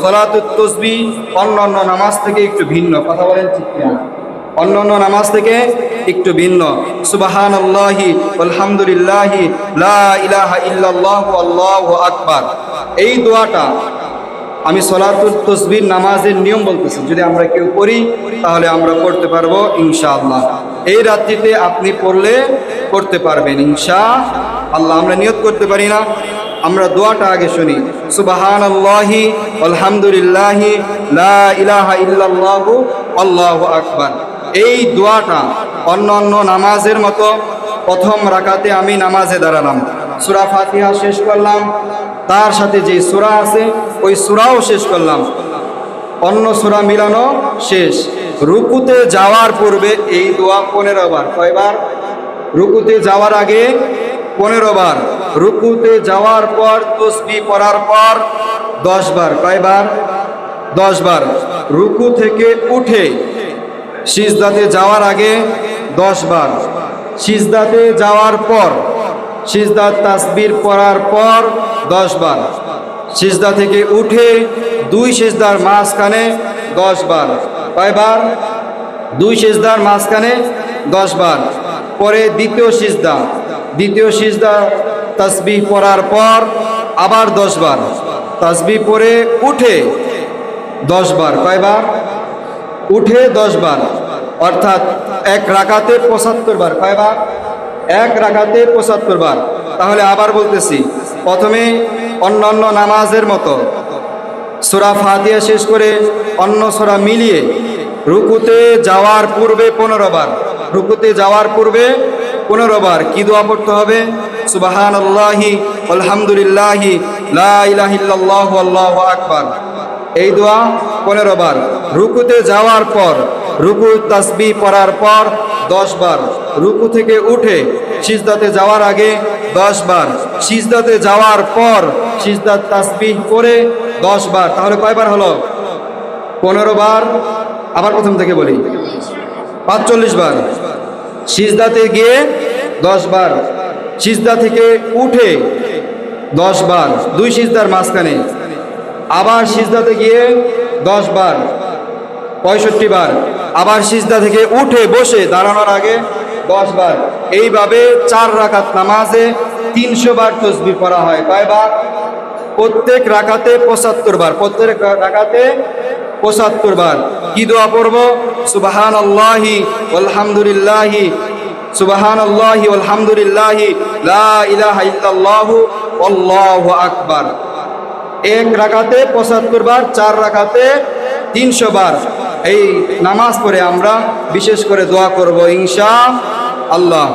সলাতুত তাসবিহ অন্যান্য নামাজ থেকে একটু ভিন্ন। কথা বলেন ঠিক কিনা? অন্যান্য নামাজ থেকে একটু ভিন্ন। সুবহানাল্লাহি আলহামদুলিল্লাহি লা ইলাহা ইল্লাল্লাহু আল্লাহু আকবার, এই দোয়াটা আমি সলাতুত তাসবিহ নামাজের নিয়ম বলতেছি, যদি আমরা কেউ পড়ি তাহলে আমরা পড়তে পারবো ইনশাআল্লাহ। এই রাত্রিতে আপনি পড়লে করতে পারবেন ইনশাআল্লাহ। আমরা নিয়ত করতে পারি না? আমরা দোয়াটা আগে শুনি। সুবহানাল্লাহি আলহামদুলিল্লাহি লা ইলাহা ইল্লাল্লাহু আল্লাহু আকবার। এই দোয়াটা অন্যান্য নামাজের মতো প্রথম রাকাতে আমি নামাজে দাঁড়ালাম, সূরা ফাতিহা শেষ করলাম, তার সাথে যে সূরা আছে ওই সূরাও শেষ করলাম, অন্য সূরা মিলানো শেষ। রুকুতে যাওয়ার পূর্বে এই দোয়া 15 বার। কয়বার? রুকুতে যাওয়ার আগে 15 বার, রুকুতে যাওয়ার পর তাসবিহ পড়ার পর 10 বার। কয়বার? 10 বার। রুকু থেকে উঠে সিজদাতে যাওয়ার আগে 10 বার, সিজদাতে যাওয়ার পর, সিজদার তাসবিহ পড়ার পর 10 বার, সিজদা থেকে উঠে 2 সিজদার মাঝখানে 10 বার। কয়বার? 2 সিজদার মাঝখানে 10 বার। পরে দ্বিতীয় সিজদা তাসবিহ পড়ার পর আবার 10 বার, তাসবিহ পড়ে উঠে 10 বার। কয়বার? উঠে 10 বার, অর্থাৎ এক রাকাতে 75 বার। কয়বার? এক রাকাতে 75 বার। তাহলে আবার বলতেছি, প্রথমে অন্যান্য নামাজের মতো সূরা ফাতিহা শেষ করে অন্য সূরা মিলিয়ে রুকুতে যাওয়ার পূর্বে 15 বার, রুকুতে যাওয়ার পূর্বে 15 বার কি দোয়া পড়তে হবে? সুবহানাল্লাহি আলহামদুলিল্লাহি লা ইলাহা ইল্লাল্লাহু আল্লাহু আকবার, এই দোয়া 15 বার। রুকুতে যাওয়ার পর, রুকু তাসবিহ পড়ার পর 10 বার, রুকু থেকে উঠে সিজদাতে যাওয়ার আগে 10 বার, সিজদাতে যাওয়ার পর সিজদার তাসবিহ পড়ে 10 বার। তাহলে কয়বার হলো? 15 বার। আবার প্রথম থেকে বলি, 45 বার। সিজদাতে গিয়ে 10 বার, সিজদা থেকে উঠে 10 বার, 2 সিজদার মাঝখানে, আবার সিজদাতে গিয়ে 10 বার, 65 বার। আবার সিজদা থেকে উঠে বসে দাঁড়ানোর আগে 10 বার। এইভাবে 4 রাকাত নামাজে 300 বার তাসবিহ পড়া হয়। কয়বার? প্রত্যেক রাকাতে 75 বার, প্রত্যেক রাকাতে 75 বার। কি দোয়া পড়ব? সুবহানাল্লাহি আলহামদুলিল্লাহি, সুবহানাল্লাহি আলহামদুলিল্লাহি লা ইলাহা ইল্লাল্লাহু আল্লাহু আকবার। এক রাকাতে 75 বার, 4 রাকাতে 300 বার। এই নামাজ পড়ে আমরা বিশেষ করে দোয়া করব ইনশাআল্লাহ।